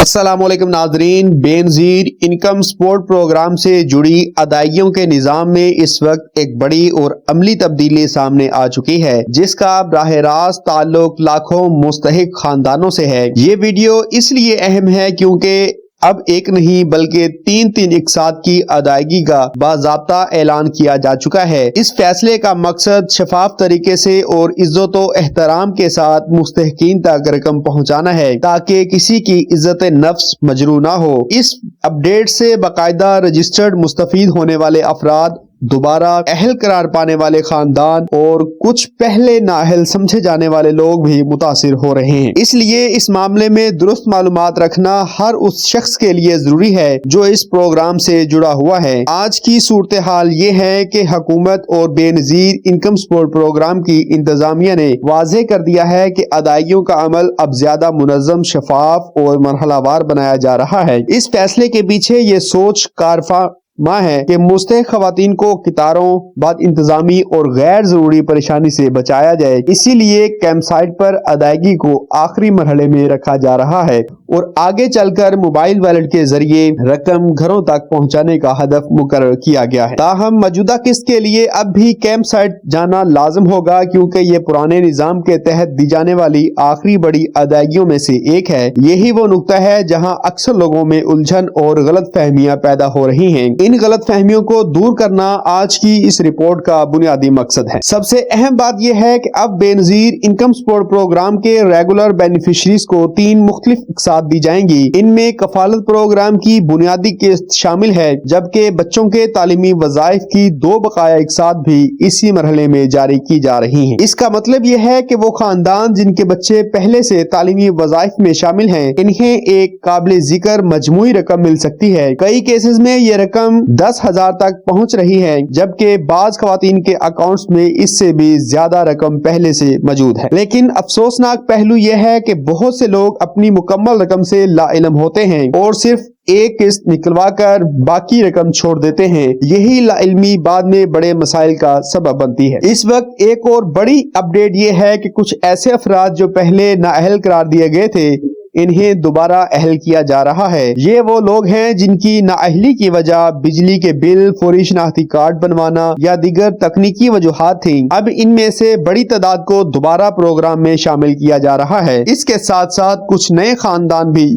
السلام علیکم ناظرین، بے نظیر انکم سپورٹ پروگرام سے جڑی ادائیگیوں کے نظام میں اس وقت ایک بڑی اور عملی تبدیلی سامنے آ چکی ہے، جس کا براہ راست تعلق لاکھوں مستحق خاندانوں سے ہے۔ یہ ویڈیو اس لیے اہم ہے کیونکہ اب ایک نہیں بلکہ تین اقساط کی ادائیگی کا باضابطہ اعلان کیا جا چکا ہے۔ اس فیصلے کا مقصد شفاف طریقے سے اور عزت و احترام کے ساتھ مستحقین تک رقم پہنچانا ہے تاکہ کسی کی عزت نفس مجروح نہ ہو۔ اس اپ ڈیٹ سے باقاعدہ رجسٹرڈ مستفید ہونے والے افراد، دوبارہ اہل قرار پانے والے خاندان اور کچھ پہلے نااہل سمجھے جانے والے لوگ بھی متاثر ہو رہے ہیں۔ اس لیے اس معاملے میں درست معلومات رکھنا ہر اس شخص کے لیے ضروری ہے جو اس پروگرام سے جڑا ہوا ہے۔ آج کی صورتحال یہ ہے کہ حکومت اور بے نظیر انکم سپورٹ پروگرام کی انتظامیہ نے واضح کر دیا ہے کہ ادائیگیوں کا عمل اب زیادہ منظم، شفاف اور مرحلہ وار بنایا جا رہا ہے۔ اس فیصلے کے پیچھے یہ سوچ کارفرما ہے کہ مستحق خواتین کو قطاروں، بد انتظامی اور غیر ضروری پریشانی سے بچایا جائے۔ اسی لیے کیمپ سائٹ پر ادائیگی کو آخری مرحلے میں رکھا جا رہا ہے اور آگے چل کر موبائل والیٹ کے ذریعے رقم گھروں تک پہنچانے کا ہدف مقرر کیا گیا ہے۔ تاہم موجودہ قسط کے لیے اب بھی کیمپ سائٹ جانا لازم ہوگا کیونکہ یہ پرانے نظام کے تحت دی جانے والی آخری بڑی ادائیگیوں میں سے ایک ہے۔ یہی وہ نقطہ ہے جہاں اکثر لوگوں میں الجھن اور غلط فہمیاں پیدا ہو رہی ہیں۔ ان غلط فہمیوں کو دور کرنا آج کی اس رپورٹ کا بنیادی مقصد ہے۔ سب سے اہم بات یہ ہے کہ اب بے نظیر انکم سپورٹ پروگرام کے ریگولر بینیفیشریز کو 3 مختلف اقساط دی جائیں گی۔ ان میں کفالت پروگرام کی بنیادی قسط شامل ہے، جبکہ بچوں کے تعلیمی وظائف کی 2 بقایا اقساط بھی اسی مرحلے میں جاری کی جا رہی ہیں۔ اس کا مطلب یہ ہے کہ وہ خاندان جن کے بچے پہلے سے تعلیمی وظائف میں شامل ہیں، انہیں ایک قابل ذکر مجموعی رقم مل سکتی ہے۔ کئی کیسز میں یہ رقم 10,000 تک پہنچ رہی ہے، جبکہ بعض خواتین کے اکاؤنٹس میں اس سے بھی زیادہ رقم پہلے سے موجود ہے۔ لیکن افسوسناک پہلو یہ ہے کہ بہت سے لوگ اپنی مکمل رقم سے لا علم ہوتے ہیں اور صرف ایک قسط نکلوا کر باقی رقم چھوڑ دیتے ہیں۔ یہی لا علمی بعد میں بڑے مسائل کا سبب بنتی ہے۔ اس وقت ایک اور بڑی اپ ڈیٹ یہ ہے کہ کچھ ایسے افراد جو پہلے نااہل قرار دیے گئے تھے، انہیں دوبارہ اہل کیا جا رہا ہے۔ یہ وہ لوگ ہیں جن کی نااہلی کی وجہ بجلی کے بل، فوری شناختی کارڈ بنوانا یا دیگر تکنیکی وجوہات تھیں۔ اب ان میں سے بڑی تعداد کو دوبارہ پروگرام میں شامل کیا جا رہا ہے۔ اس کے ساتھ ساتھ کچھ نئے خاندان بھی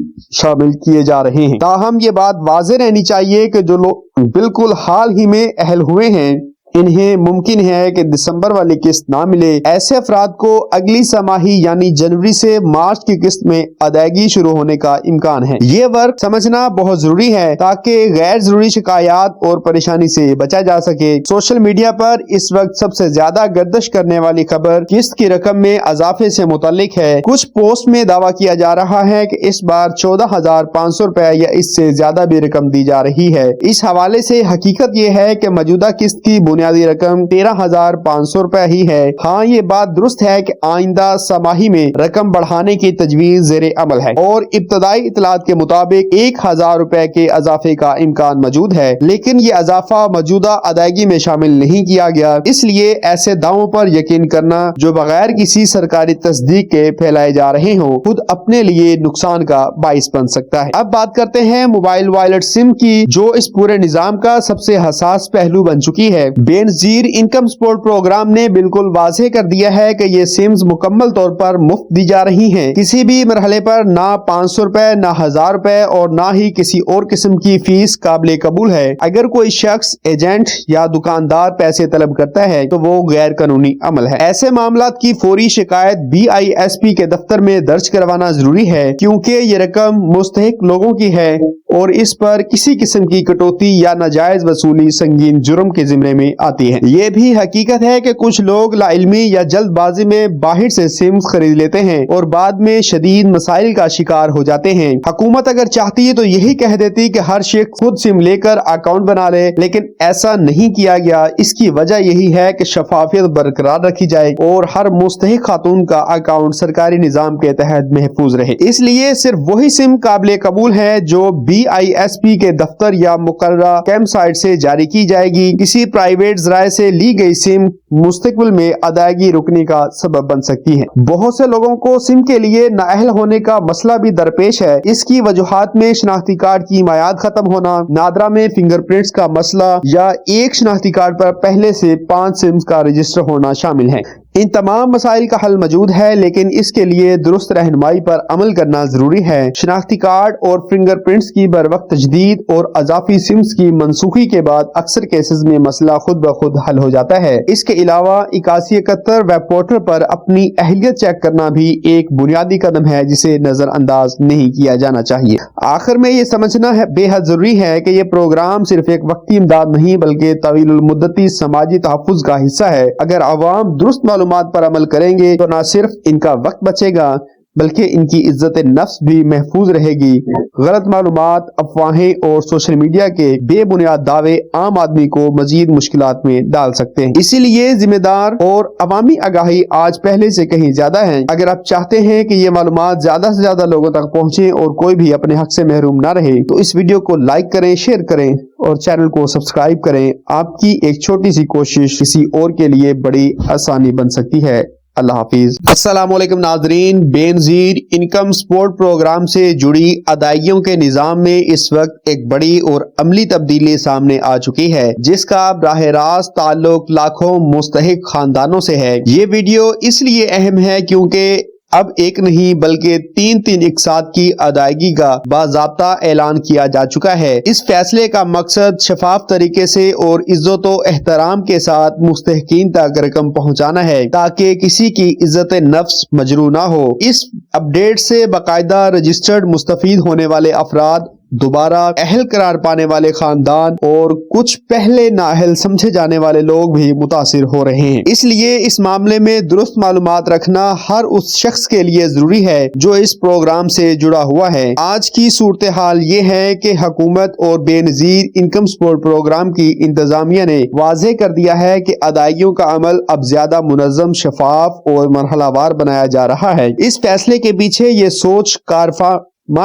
شامل کیے جا رہے ہیں۔ تاہم یہ بات واضح رہنی چاہیے کہ جو لوگ بالکل حال ہی میں اہل ہوئے ہیں، انہیں ممکن ہے کہ دسمبر والی قسط نہ ملے۔ ایسے افراد کو اگلی سماہی یعنی جنوری سے مارچ کی قسط میں ادائیگی شروع ہونے کا امکان ہے۔ یہ فرق سمجھنا بہت ضروری ہے تاکہ غیر ضروری شکایات اور پریشانی سے بچا جا سکے۔ سوشل میڈیا پر اس وقت سب سے زیادہ گردش کرنے والی خبر قسط کی رقم میں اضافے سے متعلق ہے۔ کچھ پوسٹ میں دعویٰ کیا جا رہا ہے کہ اس بار 14,500 روپے یا اس سے زیادہ بھی رقم دی جا رہی ہے۔ اس حوالے سے حقیقت یہ ہے کہ موجودہ قسط کی بنیادی رقم 13,500 روپے ہی ہے۔ ہاں، یہ بات درست ہے کہ آئندہ سماہی میں رقم بڑھانے کی تجویز زیر عمل ہے اور ابتدائی اطلاعات کے مطابق 1,000 روپے کے اضافے کا امکان موجود ہے، لیکن یہ اضافہ موجودہ ادائیگی میں شامل نہیں کیا گیا۔ اس لیے ایسے دعووں پر یقین کرنا جو بغیر کسی سرکاری تصدیق کے پھیلائے جا رہے ہوں، خود اپنے لیے نقصان کا باعث بن سکتا ہے۔ اب بات کرتے ہیں موبائل وائلٹ سم کی، جو اس پورے نظام کا سب سے حساس پہلو بن چکی ہے۔ بے نظیر انکم سپورٹ پروگرام نے بالکل واضح کر دیا ہے کہ یہ سمز مکمل طور پر مفت دی جا رہی ہیں۔ کسی بھی مرحلے پر نہ 500 روپے، نہ 1,000 روپے اور نہ ہی کسی اور قسم کی فیس قابل قبول ہے۔ اگر کوئی شخص، ایجنٹ یا دکاندار پیسے طلب کرتا ہے تو وہ غیر قانونی عمل ہے۔ ایسے معاملات کی فوری شکایت BISP کے دفتر میں درج کروانا ضروری ہے کیونکہ یہ رقم مستحق لوگوں کی ہے اور اس پر کسی قسم کی کٹوتی یا ناجائز وصولی سنگین جرم کے ضمن میں آتی ہے۔ یہ بھی حقیقت ہے کہ کچھ لوگ لا علمی یا جلد بازی میں باہر سے سمز خرید لیتے ہیں اور بعد میں شدید مسائل کا شکار ہو جاتے ہیں۔ حکومت اگر چاہتی ہے تو یہی کہہ دیتی کہ ہر شخص خود سم لے کر اکاؤنٹ بنا لے، لیکن ایسا نہیں کیا گیا۔ اس کی وجہ یہی ہے کہ شفافیت برقرار رکھی جائے اور ہر مستحق خاتون کا اکاؤنٹ سرکاری نظام کے تحت محفوظ رہے۔ اس لیے صرف وہی سم قابل قبول ہے جو BISP کے دفتر یا مقررہ کیمپ سائٹ سے جاری کی جائے گی۔ کسی پرائیویٹ پریپیڈ ذرائع سے لی گئی سم مستقبل میں ادائیگی رکنے کا سبب بن سکتی ہے۔ بہت سے لوگوں کو سم کے لیے نااہل ہونے کا مسئلہ بھی درپیش ہے۔ اس کی وجوہات میں شناختی کارڈ کی میعاد ختم ہونا، نادرا میں فنگر پرنٹس کا مسئلہ یا ایک شناختی کارڈ پر پہلے سے 5 سمز کا رجسٹر ہونا شامل ہے۔ ان تمام مسائل کا حل موجود ہے، لیکن اس کے لیے درست رہنمائی پر عمل کرنا ضروری ہے۔ شناختی کارڈ اور فنگر پرنٹس کی بروقت تجدید اور اضافی سمز کی منسوخی کے بعد اکثر کیسز میں مسئلہ خود بخود حل ہو جاتا ہے۔ اس کے علاوہ 8171 ویب پورٹل پر اپنی اہلیت چیک کرنا بھی ایک بنیادی قدم ہے جسے نظر انداز نہیں کیا جانا چاہیے۔ آخر میں یہ سمجھنا بے حد ضروری ہے کہ یہ پروگرام صرف ایک وقتی امداد نہیں بلکہ طویل المدتی سماجی تحفظ کا حصہ ہے۔ اگر عوام درست معلومات پر عمل کریں گے تو نہ صرف ان کا وقت بچے گا بلکہ ان کی عزت نفس بھی محفوظ رہے گی۔ غلط معلومات، افواہیں اور سوشل میڈیا کے بے بنیاد دعوے عام آدمی کو مزید مشکلات میں ڈال سکتے ہیں۔ اسی لیے ذمہ دار اور عوامی آگاہی آج پہلے سے کہیں زیادہ ہے۔ اگر آپ چاہتے ہیں کہ یہ معلومات زیادہ سے زیادہ لوگوں تک پہنچیں اور کوئی بھی اپنے حق سے محروم نہ رہے تو اس ویڈیو کو لائک کریں، شیئر کریں اور چینل کو سبسکرائب کریں۔ آپ کی ایک چھوٹی سی کوشش کسی اور کے لیے بڑی آسانی بن سکتی ہے۔ اللہ حافظ۔ السلام علیکم ناظرین، بے نظیر انکم سپورٹ پروگرام سے جڑی ادائیگیوں کے نظام میں اس وقت ایک بڑی اور عملی تبدیلی سامنے آ چکی ہے جس کا براہ راست تعلق لاکھوں مستحق خاندانوں سے ہے۔ یہ ویڈیو اس لیے اہم ہے کیونکہ اب ایک نہیں بلکہ تین اقساط کی ادائیگی کا باضابطہ اعلان کیا جا چکا ہے۔ اس فیصلے کا مقصد شفاف طریقے سے اور عزت و احترام کے ساتھ مستحقین تک رقم پہنچانا ہے تاکہ کسی کی عزت نفس مجروح نہ ہو۔ اس اپ ڈیٹ سے باقاعدہ رجسٹرڈ مستفید ہونے والے افراد، دوبارہ اہل قرار پانے والے خاندان اور کچھ پہلے نااہل سمجھے جانے والے لوگ بھی متاثر ہو رہے ہیں۔ اس لیے اس معاملے میں درست معلومات رکھنا ہر اس شخص کے لیے ضروری ہے جو اس پروگرام سے جڑا ہوا ہے۔ آج کی صورتحال یہ ہے کہ حکومت اور بے نظیر انکم سپورٹ پروگرام کی انتظامیہ نے واضح کر دیا ہے کہ ادائیگیوں کا عمل اب زیادہ منظم، شفاف اور مرحلہ وار بنایا جا رہا ہے۔ اس فیصلے کے پیچھے یہ سوچ کارفا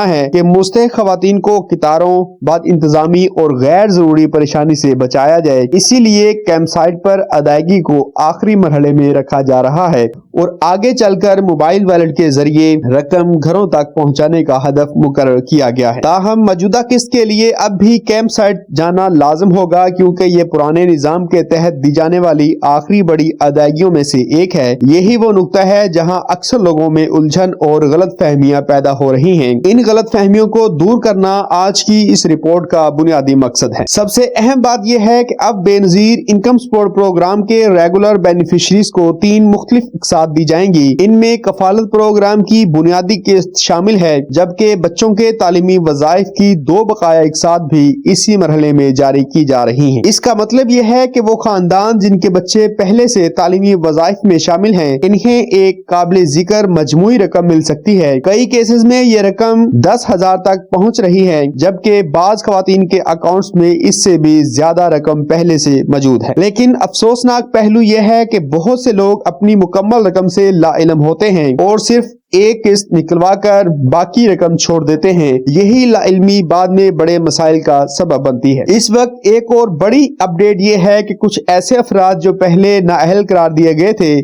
ہے کہ مستحق خواتین کو قطاروں، بد انتظامی اور غیر ضروری پریشانی سے بچایا جائے۔ اسی لیے کیمپ سائٹ پر ادائیگی کو آخری مرحلے میں رکھا جا رہا ہے اور آگے چل کر موبائل والیٹ کے ذریعے رقم گھروں تک پہنچانے کا ہدف مقرر کیا گیا ہے۔ تاہم موجودہ قسط کے لیے اب بھی کیمپ سائٹ جانا لازم ہوگا کیونکہ یہ پرانے نظام کے تحت دی جانے والی آخری بڑی ادائیگیوں میں سے ایک ہے۔ یہی وہ نقطہ ہے جہاں اکثر لوگوں میں الجھن اور غلط فہمیاں پیدا ہو رہی ہیں۔ ان غلط فہمیوں کو دور کرنا آج کی اس رپورٹ کا بنیادی مقصد ہے۔ سب سے اہم بات یہ ہے کہ اب بے نظیر انکم سپورٹ پروگرام کے ریگولر بینیفیشریز کو 3 مختلف اقساط دی جائیں گی۔ ان میں کفالت پروگرام کی بنیادی قسط شامل ہے جبکہ بچوں کے تعلیمی وظائف کی 2 بقایا اقساط بھی اسی مرحلے میں جاری کی جا رہی ہیں۔ اس کا مطلب یہ ہے کہ وہ خاندان جن کے بچے پہلے سے تعلیمی وظائف میں شامل ہیں انہیں ایک قابل ذکر مجموعی رقم مل سکتی ہے۔ کئی کیسز میں یہ رقم 10,000 تک پہنچ رہی ہے جبکہ بعض خواتین کے اکاؤنٹس میں اس سے بھی زیادہ رقم پہلے سے موجود ہے۔ لیکن افسوسناک پہلو یہ ہے کہ بہت سے لوگ اپنی مکمل رقم سے لا علم ہوتے ہیں اور صرف ایک قسط نکلوا کر باقی رقم چھوڑ دیتے ہیں۔ یہی لا علمی بعد میں بڑے مسائل کا سبب بنتی ہے۔ اس وقت ایک اور بڑی اپ ڈیٹ یہ ہے کہ کچھ ایسے افراد جو پہلے نااہل قرار دیے گئے تھے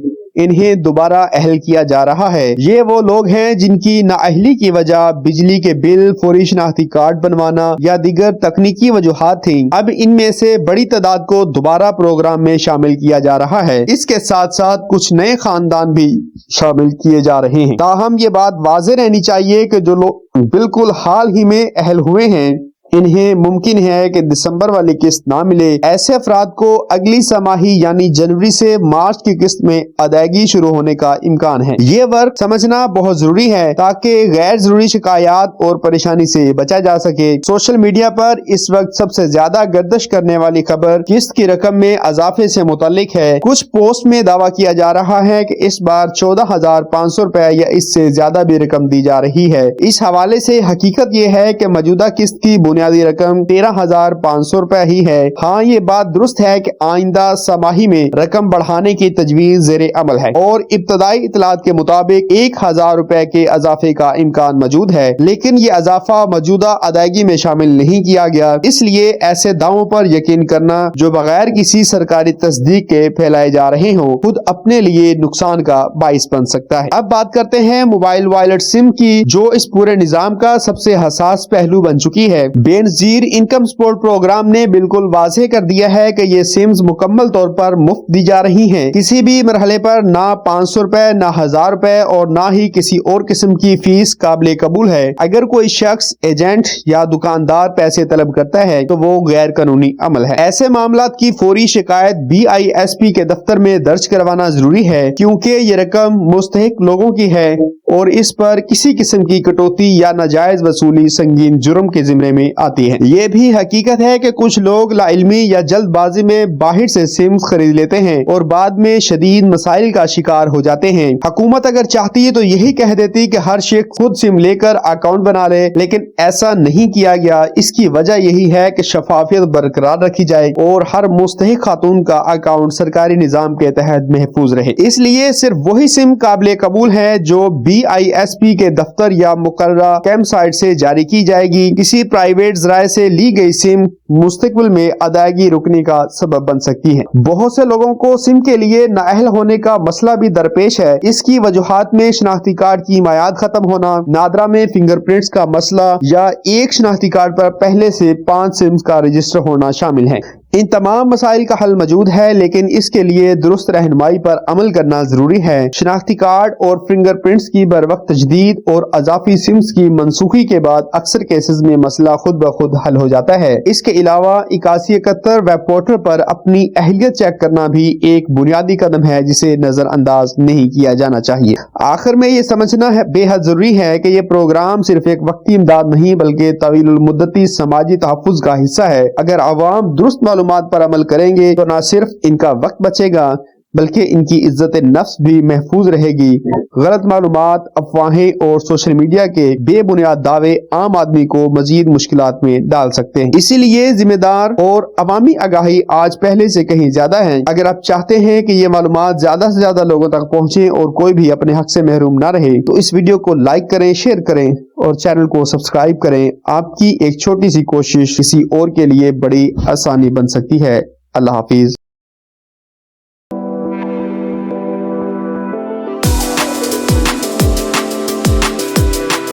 انہیں دوبارہ اہل کیا جا رہا ہے۔ یہ وہ لوگ ہیں جن کی نااہلی کی وجہ بجلی کے بل، فوری شناختی کارڈ بنوانا یا دیگر تکنیکی وجوہات تھیں۔ اب ان میں سے بڑی تعداد کو دوبارہ پروگرام میں شامل کیا جا رہا ہے۔ اس کے ساتھ ساتھ کچھ نئے خاندان بھی شامل کیے جا رہے ہیں۔ تاہم یہ بات واضح رہنی چاہیے کہ جو لوگ بالکل حال ہی میں اہل ہوئے ہیں انہیں ممکن ہے کہ دسمبر والی قسط نہ ملے۔ ایسے افراد کو اگلی سماہی یعنی جنوری سے مارچ کی قسط میں ادائیگی شروع ہونے کا امکان ہے۔ یہ فرق سمجھنا بہت ضروری ہے تاکہ غیر ضروری شکایات اور پریشانی سے بچا جا سکے۔ سوشل میڈیا پر اس وقت سب سے زیادہ گردش کرنے والی خبر قسط کی رقم میں اضافے سے متعلق ہے۔ کچھ پوسٹ میں دعویٰ کیا جا رہا ہے کہ اس بار 14,500 روپے یا اس سے زیادہ بھی رقم دی جا رہی ہے۔ اس حوالے سے حقیقت یہ ہے کہ موجودہ قسط کی بنیاد بنیادی رقم 13,500 روپے ہی ہے۔ ہاں یہ بات درست ہے کہ آئندہ سماہی میں رقم بڑھانے کی تجویز زیر عمل ہے اور ابتدائی اطلاعات کے مطابق 1,000 روپے کے اضافے کا امکان موجود ہے، لیکن یہ اضافہ موجودہ ادائیگی میں شامل نہیں کیا گیا، اس لیے ایسے دعووں پر یقین کرنا جو بغیر کسی سرکاری تصدیق کے پھیلائے جا رہے ہوں خود اپنے لیے نقصان کا باعث بن سکتا ہے۔ اب بات کرتے ہیں موبائل وائلٹ سم کی، جو اس پورے نظام کا سب سے حساس پہلو بن چکی ہے۔ بے نظیر انکم سپورٹ پروگرام نے بالکل واضح کر دیا ہے کہ یہ سمز مکمل طور پر مفت دی جا رہی ہیں، کسی بھی مرحلے پر نہ 500 روپے نہ 1000 روپے اور نہ ہی کسی اور قسم کی فیس قابل قبول ہے۔ اگر کوئی شخص ایجنٹ یا دکاندار پیسے طلب کرتا ہے تو وہ غیر قانونی عمل ہے۔ ایسے معاملات کی فوری شکایت BISP کے دفتر میں درج کروانا ضروری ہے، کیونکہ یہ رقم مستحق لوگوں کی ہے اور اس پر کسی قسم کی کٹوتی یا ناجائز وصولی سنگین جرم کے ذمرے میں آتی ہے۔ یہ بھی حقیقت ہے کہ کچھ لوگ لا علمی یا جلد بازی میں باہر سے سمز خرید لیتے ہیں اور بعد میں شدید مسائل کا شکار ہو جاتے ہیں۔ حکومت اگر چاہتی ہے تو یہی کہہ دیتی کہ ہر شخص خود سم لے کر اکاؤنٹ بنا لے، لیکن ایسا نہیں کیا گیا۔ اس کی وجہ یہی ہے کہ شفافیت برقرار رکھی جائے اور ہر مستحق خاتون کا اکاؤنٹ سرکاری نظام کے تحت محفوظ رہے۔ اس لیے صرف وہی سم قابل قبول ہے جو BISP کے دفتر یا مقررہ کیمپ سائٹ سے جاری کی جائے گی۔ کسی پرائیویٹ ذرائع سے لی گئی سم مستقبل میں ادائیگی رکنے کا سبب بن سکتی ہے۔ بہت سے لوگوں کو سم کے لیے نااہل ہونے کا مسئلہ بھی درپیش ہے۔ اس کی وجوہات میں شناختی کارڈ کی میعاد ختم ہونا، نادرا میں فنگر پرنٹس کا مسئلہ یا ایک شناختی کارڈ پر پہلے سے 5 سمز کا رجسٹر ہونا شامل ہے۔ ان تمام مسائل کا حل موجود ہے، لیکن اس کے لیے درست رہنمائی پر عمل کرنا ضروری ہے۔ شناختی کارڈ اور فنگر پرنٹس کی بروقت تجدید اور اضافی سمز کی منسوخی کے بعد اکثر کیسز میں مسئلہ خود بخود حل ہو جاتا ہے۔ اس کے علاوہ 8171 ویب پورٹل پر اپنی اہلیت چیک کرنا بھی ایک بنیادی قدم ہے جسے نظر انداز نہیں کیا جانا چاہیے۔ آخر میں یہ سمجھنا بے حد ضروری ہے کہ یہ پروگرام صرف ایک وقتی امداد نہیں بلکہ طویل المدتی سماجی تحفظ کا حصہ ہے۔ اگر عوام درست معلومات پر عمل کریں گے تو نہ صرف ان کا وقت بچے گا بلکہ ان کی عزت نفس بھی محفوظ رہے گی۔ غلط معلومات، افواہیں اور سوشل میڈیا کے بے بنیاد دعوے عام آدمی کو مزید مشکلات میں ڈال سکتے ہیں۔ اسی لیے ذمہ دار اور عوامی آگاہی آج پہلے سے کہیں زیادہ ہے۔ اگر آپ چاہتے ہیں کہ یہ معلومات زیادہ سے زیادہ لوگوں تک پہنچیں اور کوئی بھی اپنے حق سے محروم نہ رہے تو اس ویڈیو کو لائک کریں، شیئر کریں اور چینل کو سبسکرائب کریں۔ آپ کی ایک چھوٹی سی کوشش کسی اور کے لیے بڑی آسانی بن سکتی ہے۔ اللہ حافظ۔